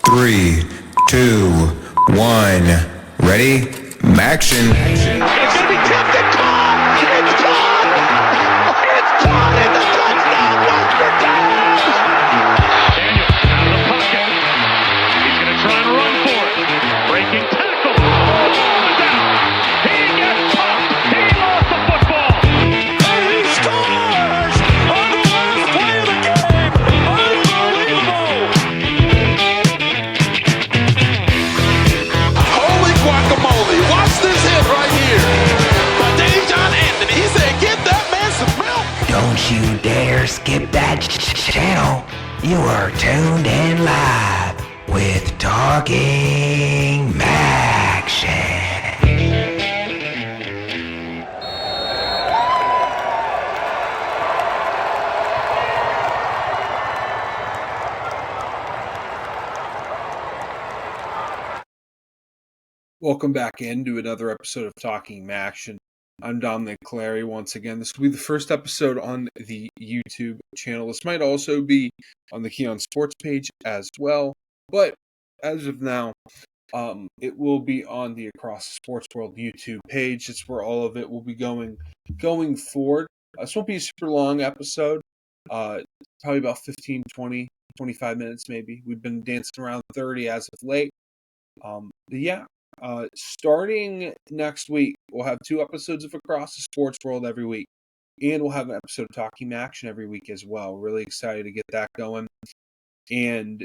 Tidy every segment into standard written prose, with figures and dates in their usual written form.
Three, two, one. Ready? MACtion. It's going to be tipped and caught! It's caught! It's caught in the touchdown, Western Times! Daniel out of the pocket. He's going to try and run for it. Breaking tackle. Down. He gets popped. He lost the football. And he scores! On the last play of the game! Unbelievable! Holy guacamole! Watch this hit right here! By Dejon Anthony. He said, "Give that man some milk!" Don't you dare skip that channel. You are tuned in live with Talking MACtion. Welcome back into another episode of Talking MACtion. I'm Dominic Clary once again. This will be the first episode on the YouTube channel. This might also be on the Key on Sports page as well, but as of now, it will be on the Across the Sports World YouTube page. It's where all of it will be going forward. This won't be a super long episode, probably about 15, 20, 25 minutes maybe. We've been dancing around 30 as of late. But yeah. Starting next week, we'll have 2 episodes of Across the Sports World every week, and we'll have an episode of Talking MACtion every week as well. Really excited to get that going and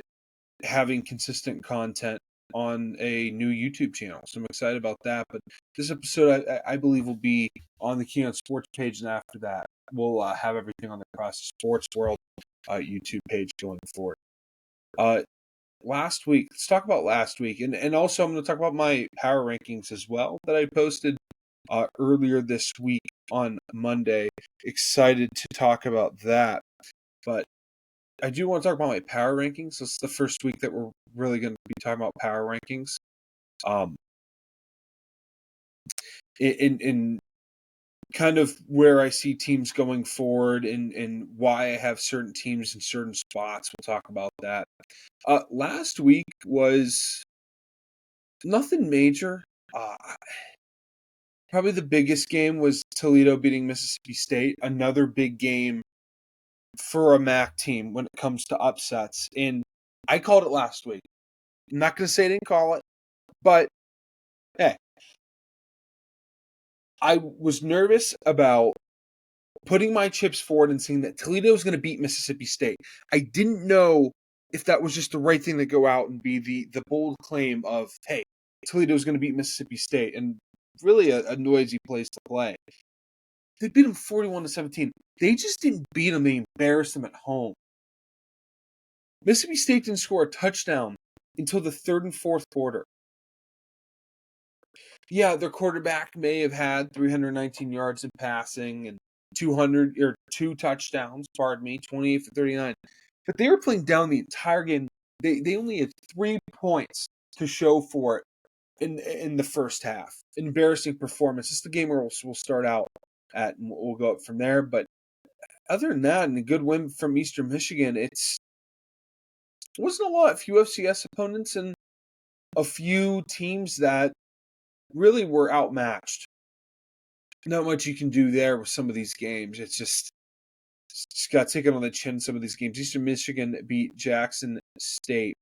having consistent content on a new YouTube channel. So I'm excited about that. But this episode, I believe, will be on the Key on Sports page, and after that, we'll have everything on the Across the Sports World YouTube page going forward. Last week, let's talk about last week. And also, I'm going to talk about my power rankings as well that I posted earlier this week on Monday. Excited to talk about that. But I do want to talk about my power rankings. This is the first week that we're really going to be talking about power rankings. In kind of where I see teams going forward and why I have certain teams in certain spots. We'll talk about that. Last week was nothing major. Probably the biggest game was Toledo beating Mississippi State. Another big game for a MAC team when it comes to upsets. And I called it last week. I'm not going to say I didn't call it, but hey, I was nervous about putting my chips forward and saying that Toledo was going to beat Mississippi State. I didn't know if that was just the right thing to go out and be the bold claim of, hey, Toledo's going to beat Mississippi State, and really a noisy place to play. They beat them 41-17. They just didn't beat them. They embarrassed them at home. Mississippi State didn't score a touchdown until the 3rd and 4th quarter. Yeah, their quarterback may have had 319 yards in passing and 2 touchdowns, 28 for 39. But they were playing down the entire game. They only had 3 points to show for it in the first half. Embarrassing performance. This is the game where we'll start out at, and we'll go up from there. But other than that, and a good win from Eastern Michigan, it wasn't a lot. A few FCS opponents and a few teams that really were outmatched. Not much you can do there with some of these games. It's just got taken on the chin some of these games. Eastern Michigan beat Jackson State.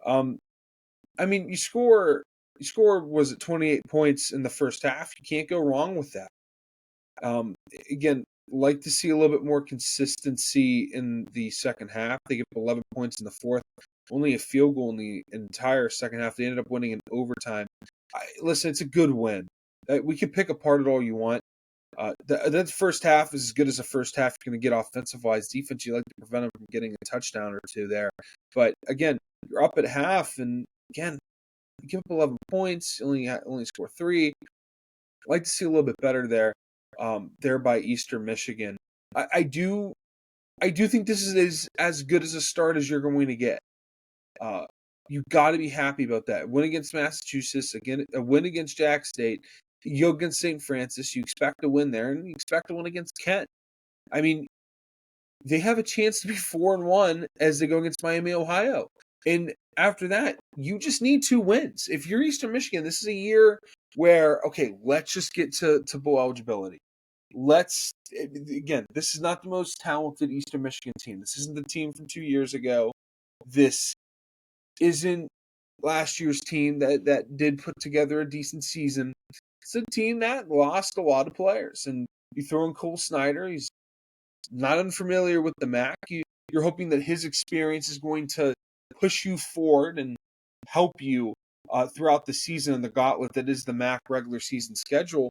I mean, you score was it 28 points in the first half. You can't go wrong with that. Again, like to see a little bit more consistency in the second half. They give 11 points in the fourth. Only a field goal in the entire second half. They ended up winning in overtime. Listen, it's a good win. We can pick apart it all you want. That first half is as good as the first half you're going to get offensive-wise. Defense, you like to prevent them from getting a touchdown or two there. But, again, you're up at half, and, again, you give up 11 points, only score 3. I'd like to see a little bit better there by Eastern Michigan. I do think this is as good as a start as you're going to get. You got to be happy about that. Win against Massachusetts, again, a win against Jack State. You go against St. Francis, you expect to win there, and you expect to win against Kent. I mean, they have a chance to be 4-1 as they go against Miami, Ohio. And after that, you just need 2 wins. If you're Eastern Michigan, this is a year where, okay, let's just get to bowl eligibility. Again, this is not the most talented Eastern Michigan team. This isn't the team from 2 years ago. This isn't last year's team that did put together a decent season. It's a team that lost a lot of players. And you throw in Cole Snyder, he's not unfamiliar with the MAC. You're hoping that his experience is going to push you forward and help you throughout the season and the gauntlet that is the MAC regular season schedule.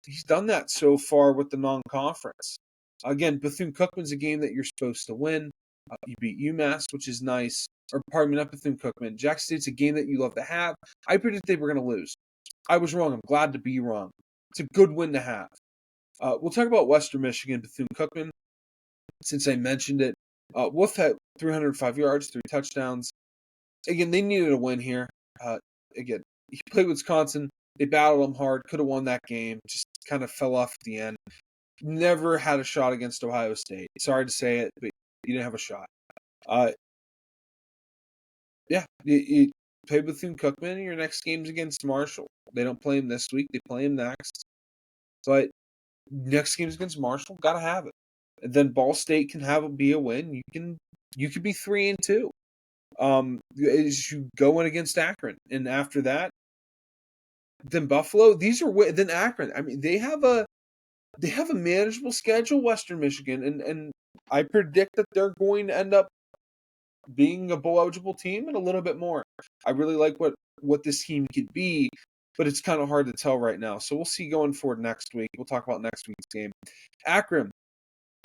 He's done that so far with the non-conference. Again, Bethune-Cookman's a game that you're supposed to win. You beat UMass, which is nice. Or pardon me, not Bethune-Cookman. Jackson State's a game that you love to have. I predicted they were going to lose. I was wrong. I'm glad to be wrong. It's a good win to have. We'll talk about Western Michigan, Bethune-Cookman, since I mentioned it. Wolf had 305 yards, 3 touchdowns. Again, they needed a win here. Again, he played Wisconsin. They battled him hard. Could have won that game. Just kind of fell off at the end. Never had a shot against Ohio State. Sorry to say it, but you didn't have a shot. You play Bethune-Cookman, and your next game's against Marshall. They don't play him this week. They play him next. But next game's against Marshall. Got to have it. And then Ball State can be a win. You could be 3-2. As you go in against Akron, and after that, then Buffalo. Then Akron. I mean, they have a manageable schedule, Western Michigan, and I predict that they're going to end up being a bowl eligible team and a little bit more. I really like what this team could be, but it's kind of hard to tell right now. So we'll see going forward next week. We'll talk about next week's game. Akron.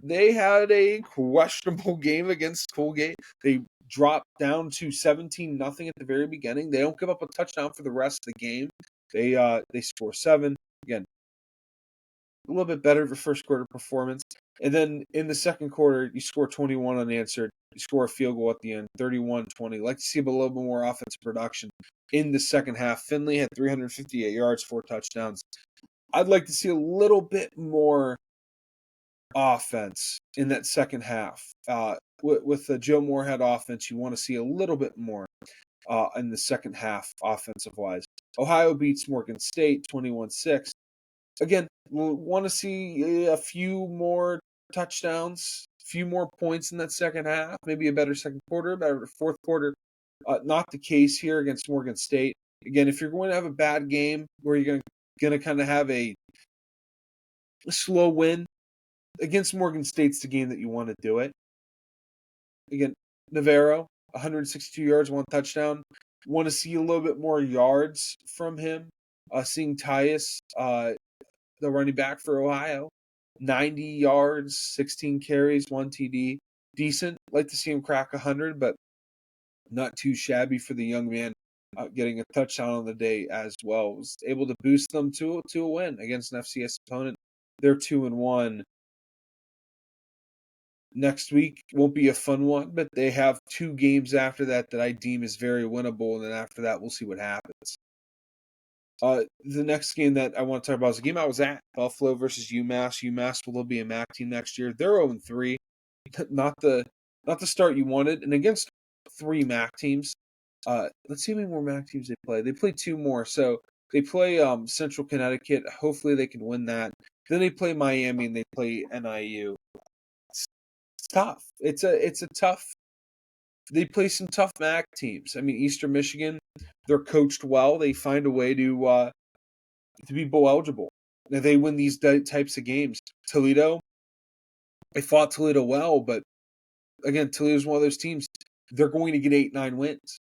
They had a questionable game against Colgate. They dropped down to 17-0 at the very beginning. They don't give up a touchdown for the rest of the game. They score 7. Again, a little bit better of a first quarter performance. And then in the second quarter, you score 21 unanswered. You score a field goal at the end, 31-20. Like to see a little bit more offensive production in the second half. Finley had 358 yards, 4 touchdowns. I'd like to see a little bit more offense in that second half. With the Joe Moorhead offense, you want to see a little bit more in the second half offensive-wise. Ohio beats Morgan State 21-6. Again, we'll want to see a few more touchdowns, a few more points in that second half, maybe a better second quarter, better fourth quarter. Not the case here against Morgan State. Again, if you're going to have a bad game where you're going to kind of have a slow win, against Morgan State's the game that you want to do it. Again, Navarro, 162 yards, 1 touchdown. Want to see a little bit more yards from him. Seeing Tyus, the running back for Ohio, 90 yards, 16 carries, 1 TD. Decent. Like to see him crack 100, but not too shabby for the young man. Getting a touchdown on the day as well. Was able to boost them to a win against an FCS opponent. They're 2-1. Next week won't be a fun one, but they have 2 games after that I deem is very winnable, and then after that, we'll see what happens. The next game that I want to talk about is a game I was at, Buffalo versus UMass. UMass will be a MAC team next year. They're 0-3, not the start you wanted, and against 3 MAC teams. Let's see how many more MAC teams they play. They play 2 more, so they play Central Connecticut. Hopefully, they can win that. Then they play Miami and they play NIU. Tough. It's a tough. They play some tough MAC teams. I mean, Eastern Michigan, they're coached well. They find a way to be bowl eligible. Now they win these types of games. Toledo, they fought Toledo well, but again, Toledo's one of those teams. They're going to get 8-9 wins.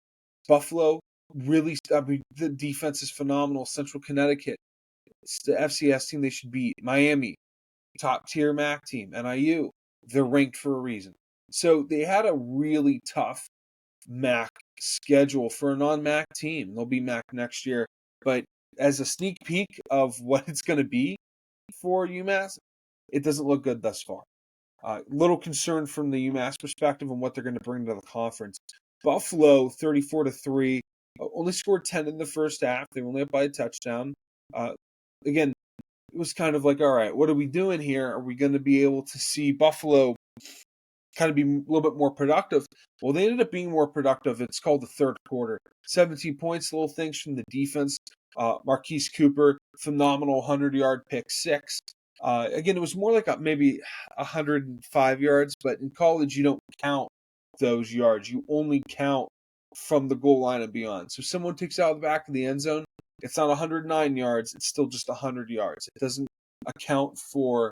Buffalo, really. I mean, the defense is phenomenal. Central Connecticut, it's the FCS team they should beat. Miami, top tier MAC team. NIU. They're ranked for a reason. So they had a really tough MAC schedule for a non-MAC team. They'll be MAC next year. But as a sneak peek of what it's going to be for UMass, it doesn't look good thus far. Little concern from the UMass perspective on what they're going to bring to the conference. Buffalo, 34-3, only scored 10 in the first half. They were only up by a touchdown. Again, it was kind of like, all right, what are we doing here? Are we going to be able to see Buffalo kind of be a little bit more productive. Well, they ended up being more productive. It's called the third quarter. 17 points, little things from the defense. Marquise Cooper, phenomenal 100-yard pick six. Again, it was more like maybe 105 yards, but in college, you don't count those yards. You only count from the goal line and beyond. So someone takes out the back of the end zone, it's not 109 yards, it's still just 100 yards. It doesn't account for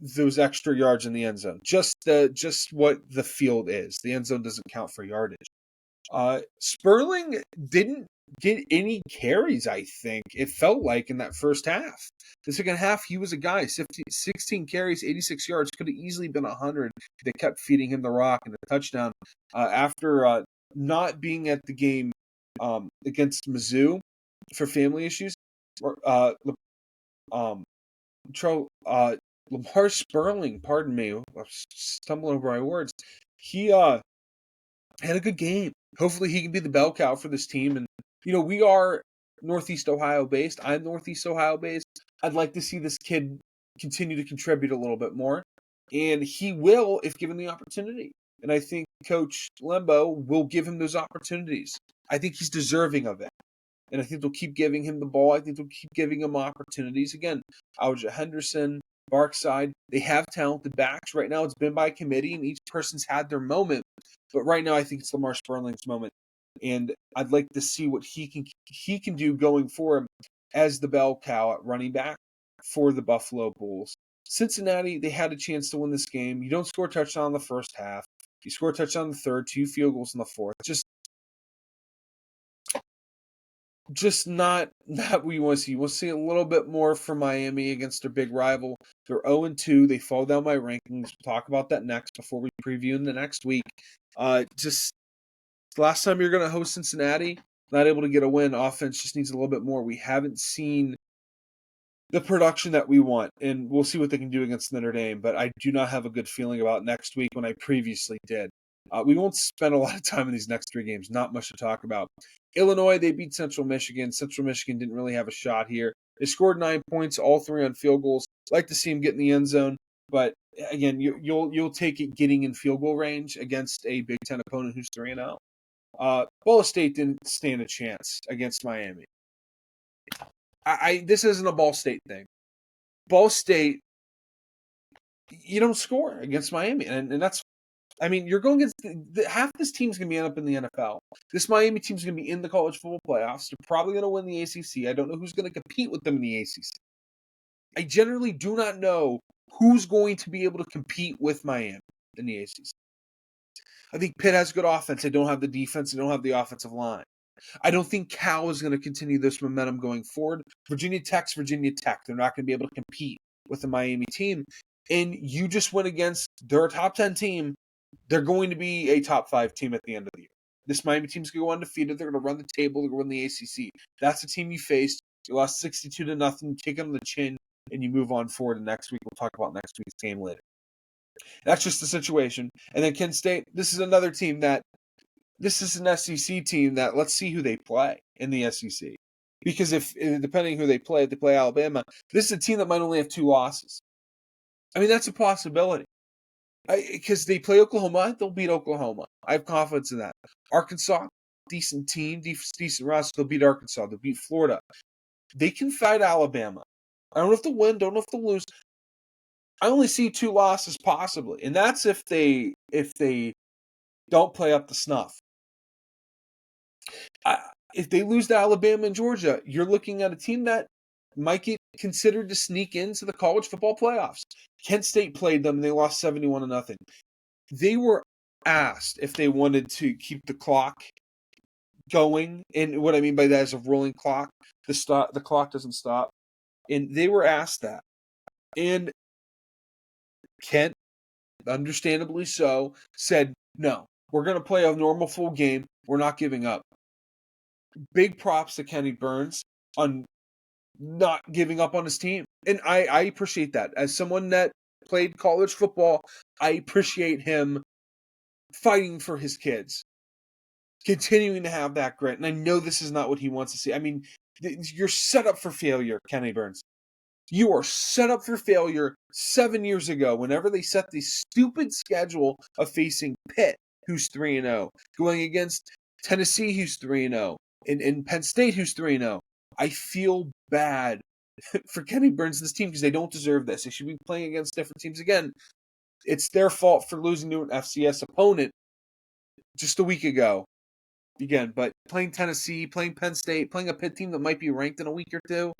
those extra yards in the end zone. Just what the field is. The end zone doesn't count for yardage. Sperling didn't get any carries, I think. It felt like in that first half. The second half, he was a guy. 16 carries, 86 yards. Could have easily been 100. They kept feeding him the rock and a touchdown. After not being at the game against Mizzou for family issues, Lamar Sperling, pardon me, I'm stumbling over my words. He had a good game. Hopefully he can be the bell cow for this team. And, we are Northeast Ohio based. I'm Northeast Ohio based. I'd like to see this kid continue to contribute a little bit more. And he will if given the opportunity. And I think Coach Lembo will give him those opportunities. I think he's deserving of it. And I think they'll keep giving him the ball. I think they'll keep giving him opportunities. Again, Alja Henderson, Barkside, they have talented backs. Right now it's been by committee, and each person's had their moment. But right now I think it's Lamar Sperling's moment. And I'd like to see what he can do going forward as the bell cow at running back for the Buffalo Bulls. Cincinnati, they had a chance to win this game. You don't score a touchdown in the first half. You score a touchdown in the third, 2 field goals in the fourth. Just not what we want to see. We'll see a little bit more from Miami against their big rival. They're 0-2. They fall down my rankings. We'll talk about that next before we preview in the next week. Just last time you're going to host Cincinnati, not able to get a win. Offense just needs a little bit more. We haven't seen the production that we want, and we'll see what they can do against Notre Dame, but I do not have a good feeling about next week when I previously did. We won't spend a lot of time in these next 3 games. Not much to talk about. Illinois, they beat Central Michigan. Central Michigan didn't really have a shot here. They scored 9 points, all 3 on field goals. Like to see them get in the end zone, but again, you'll take it getting in field goal range against a Big Ten opponent who's 3-0. Ball State didn't stand a chance against Miami. This isn't a Ball State thing. Ball State, you don't score against Miami, and that's. I mean, you're going against half this team's going to end up in the NFL. This Miami team's going to be in the college football playoffs. They're probably going to win the ACC. I don't know who's going to compete with them in the ACC. I generally do not know who's going to be able to compete with Miami in the ACC. I think Pitt has good offense. They don't have the defense. They don't have the offensive line. I don't think Cal is going to continue this momentum going forward. Virginia Tech's Virginia Tech. They're not going to be able to compete with the Miami team. And you just went against their top 10 team. They're going to be a top 5 team at the end of the year. This Miami team's going to go undefeated. They're going to run the table. They're going to win the ACC. That's the team you faced. You lost 62-0. You take it on the chin, and you move on forward to next week. We'll talk about next week's game later. That's just the situation. And then Kent State, this is another team this is an SEC team that let's see who they play in the SEC. Because depending who they play, if they play Alabama, this is a team that might only have 2 losses. I mean, that's a possibility. Because they play Oklahoma, they'll beat Oklahoma. I have confidence in that. Arkansas, decent team, decent roster, they'll beat Arkansas, they'll beat Florida. They can fight Alabama. I don't know if they'll win, don't know if they'll lose. I only see 2 losses possibly, and that's if they don't play up to snuff. If they lose to Alabama and Georgia, you're looking at a team that might get considered to sneak into the college football playoffs. Kent State played them, and they lost 71-0. They were asked if they wanted to keep the clock going, and what I mean by that is a rolling clock. The clock doesn't stop, and they were asked that. And Kent, understandably so, said, no, we're going to play a normal full game. We're not giving up. Big props to Kenny Burns on not giving up on his team. And I appreciate that. As someone that played college football, I appreciate him fighting for his kids, continuing to have that grit. And I know this is not what he wants to see. I mean, you're set up for failure, Kenny Burns. You are set up for failure 7 years ago whenever they set the stupid schedule of facing Pitt, who's 3-0, going against Tennessee, who's 3-0, and Penn State, who's 3-0. I feel bad for Kenny Burns and this team because they don't deserve this. They should be playing against different teams. Again, it's their fault for losing to an FCS opponent just a week ago. Again, but playing Tennessee, playing Penn State, playing a Pitt team that might be ranked in a week or two,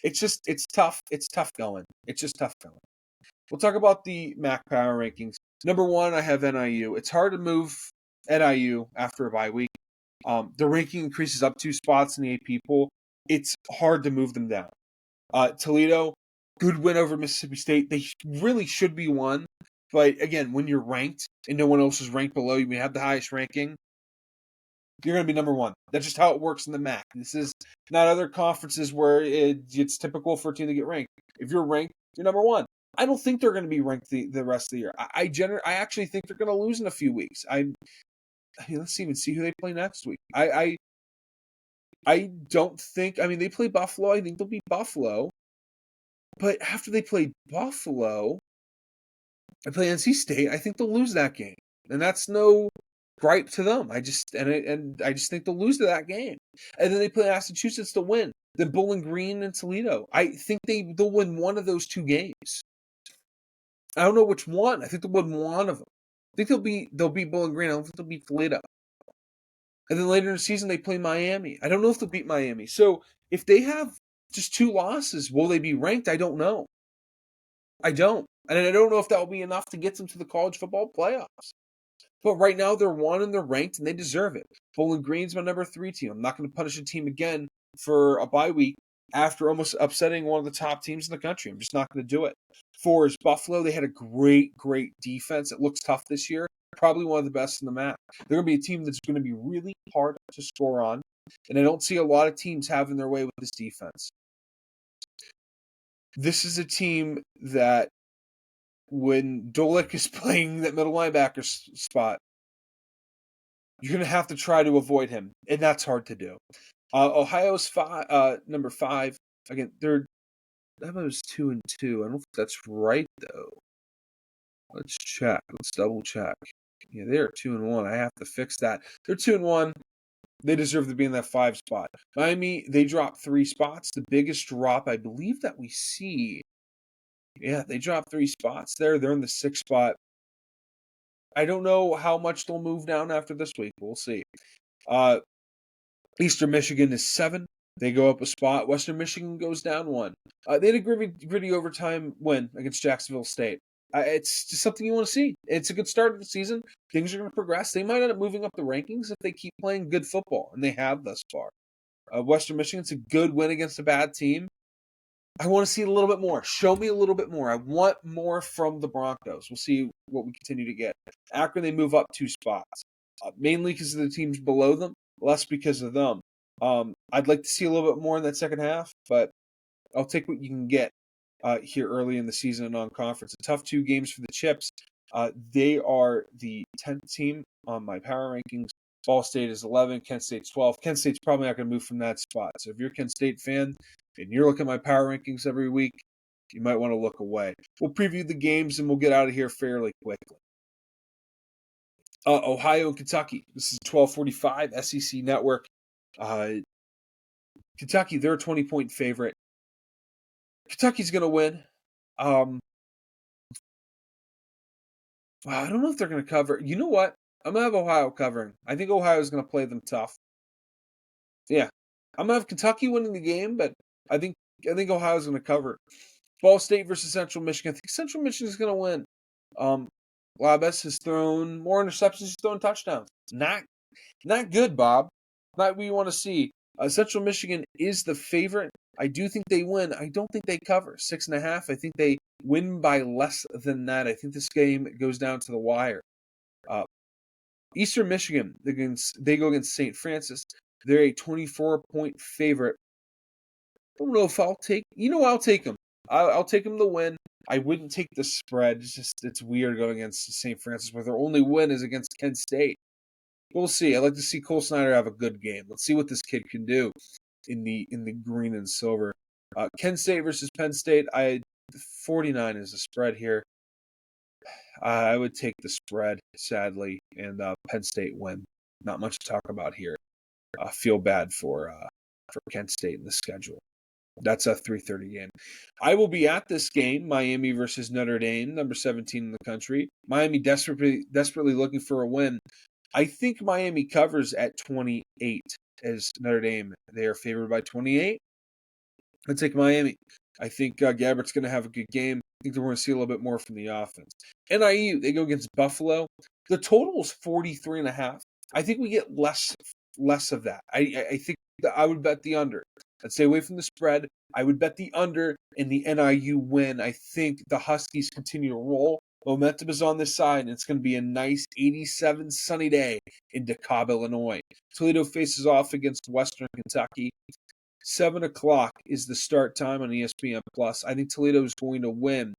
it's tough. It's tough going. It's just tough going. We'll talk about the MAC power rankings. Number 1, I have NIU. It's hard to move NIU after a bye week. The ranking increases up 2 spots in the AP pool. It's hard to move them down. Toledo, good win over Mississippi State. They really should be 1. But again, when you're ranked and no one else is ranked below you, you have the highest ranking, you're going to be number 1. That's just how it works in the MAC. This is not other conferences where it's typical for a team to get ranked. If you're ranked, you're number 1. I don't think they're going to be ranked the rest of the year. I actually think they're going to lose in a few weeks. Let's even see who they play next week. I don't think. I mean, they play Buffalo. I think they'll beat Buffalo. But after they play Buffalo, I play NC State. I think they'll lose that game, and that's no gripe to them. I just think they'll lose to that game, and then they play Massachusetts to win. Then Bowling Green and Toledo. I think they'll win one of those 2 games. I don't know which one. I think they'll win one of them. I think they'll beat Bowling Green. I don't think they'll beat Toledo. And then later in the season they play Miami. I don't know if they'll beat Miami. So if they have just 2 losses, will they be ranked? I don't know. I don't. And I don't know if that will be enough to get them to the college football playoffs. But right now they're 1 and they're ranked and they deserve it. Bowling Green's my number 3 team. I'm not going to punish a team again for a bye week after almost upsetting one of the top teams in the country. I'm just not going to do it. 4 is Buffalo. They had a great defense. It looks tough this year. Probably one of the best in the MAC. They're going to be a team that's going to be really hard to score on. And I don't see a lot of teams having their way with this defense. This is a team that when Dolik is playing that middle linebacker spot, you're going to have to try to avoid him. And that's hard to do. Ohio's number 5. Again, that was 2-2. I don't know if that's right though. Let's check. Let's double check. Yeah, they're 2-1. I have to fix that. They're 2-1. They deserve to be in that 5 spot. Miami, they dropped 3 spots. The biggest drop, I believe, that we see. Yeah, they dropped 3 spots there. They're in the 6th spot. I don't know how much they'll move down after this week. We'll see. Eastern Michigan is 7. They go up a spot. Western Michigan goes down 1. They had a gritty overtime win against Jacksonville State. It's just something you want to see. It's a good start of the season. Things are going to progress. They might end up moving up the rankings if they keep playing good football, and they have thus far. Western Michigan's a good win against a bad team. I want to see a little bit more. Show me a little bit more. I want more from the Broncos. We'll see what we continue to get. Akron, they move up 2 spots, mainly because of the teams below them, less because of them. I'd like to see a little bit more in that second half, but I'll take what you can get here early in the season and non-conference. A tough 2 games for the Chips. They are the 10th team on my power rankings. Ball State is 11. Kent State's 12. Kent State's probably not going to move from that spot. So if you're a Kent State fan and you're looking at my power rankings every week, you might want to look away. We'll preview the games and we'll get out of here fairly quickly. Ohio and Kentucky. This is 12:45 SEC Network. Kentucky, they're a 20-point favorite. Kentucky's going to win. I don't know if they're going to cover. You know what? I'm going to have Ohio covering. I think Ohio's going to play them tough. Yeah. I'm going to have Kentucky winning the game, but I think Ohio's going to cover. Ball State versus Central Michigan. I think Central Michigan is going to win. Labes has thrown more interceptions. He's thrown touchdowns. Not good, Bob. Not what you want to see. Central Michigan is the favorite. I do think they win. I don't think they cover 6.5. I think they win by less than that. I think this game goes down to the wire. Eastern Michigan, they go against St. Francis. They're a 24-point favorite. I don't know if I'll take. I'll take them. I'll take them to win. I wouldn't take the spread. It's weird going against St. Francis where their only win is against Kent State. We'll see. I'd like to see Cole Snyder have a good game. Let's see what this kid can do in the green and silver. Kent State versus Penn State. 49 is the spread here. I would take the spread, sadly, and Penn State win. Not much to talk about here. Feel bad for Kent State in the schedule. That's a 3:30 game. I will be at this game, Miami versus Notre Dame, number 17 in the country. Miami desperately looking for a win. I think Miami covers at 28 as Notre Dame. They are favored by 28. I'll take Miami. I think Gabbert's going to have a good game. I think we're going to see a little bit more from the offense. NIU, they go against Buffalo. The total is 43.5. I think we get less of that. I think that I would bet the under. I'd stay away from the spread. I would bet the under in the NIU win. I think the Huskies continue to roll. Momentum is on this side, and it's going to be a nice 87 sunny day in DeKalb, Illinois. Toledo faces off against Western Kentucky. 7 o'clock is the start time on ESPN+. I think Toledo is going to win.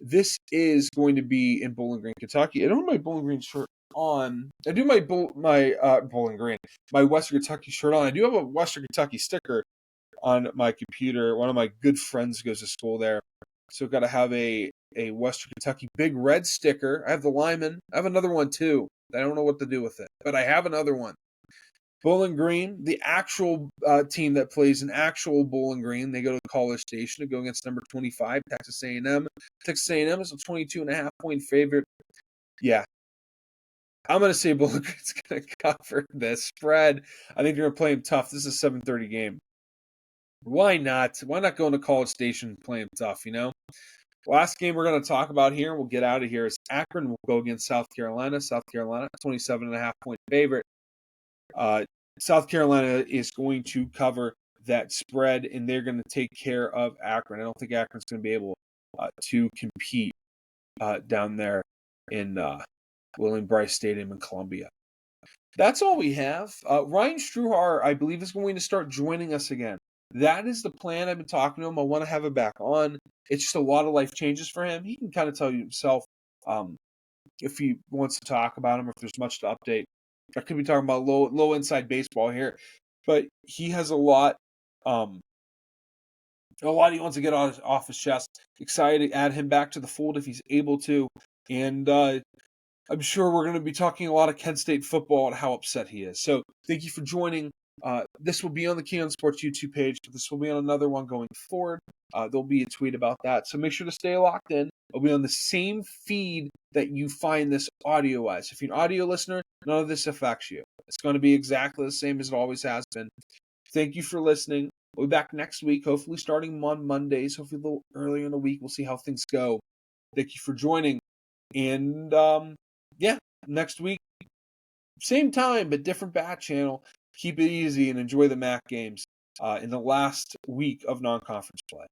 This is going to be in Bowling Green, Kentucky. I don't have my Bowling Green shirt on. I do my Bowling Green, my Western Kentucky shirt on. I do have a Western Kentucky sticker on my computer. One of my good friends goes to school there, so I've got to have a Western Kentucky big red sticker. I have the Lyman. I have another one too. I don't know what to do with it, but I have another one. Bowling Green, the actual team that plays in actual Bowling Green, they go to College Station to go against number 25, Texas A&M. Texas A&M is a 22.5-point favorite. Yeah. I'm going to say Bowling Green's going to cover this spread. I think they're going to play them tough. This is a 7:30 game. Why not? Why not go into College Station and play them tough, you know? Last game we're going to talk about here, and we'll get out of here, is Akron will go against South Carolina. South Carolina, 27.5-point favorite. South Carolina is going to cover that spread, and they're going to take care of Akron. I don't think Akron's going to be able to compete down there in William Bryce Stadium in Columbia. That's all we have. Ryan Struhar, I believe, is going to start joining us again. That is the plan. I've been talking to him. I want to have him back on. It's just a lot of life changes for him. He can kind of tell you himself if he wants to talk about him, or if there's much to update. I could be talking about low inside baseball here, but he has a lot he wants to get off his chest. Excited to add him back to the fold if he's able to, and I'm sure we're going to be talking a lot of Kent State football and how upset he is. So thank you for joining. This will be on the Keon Sports YouTube page, but this will be on another one going forward. There'll be a tweet about that, so make sure to stay locked in. It'll be on the same feed that you find this audio as. If you're an audio listener, none of this affects you. It's going to be exactly the same as it always has been. Thank you for listening. We'll be back next week, hopefully starting on Mondays, hopefully a little earlier in the week. We'll see how things go. Thank you for joining. And, next week, same time, but different bat channel. Keep it easy and enjoy the MAC games in the last week of non-conference play.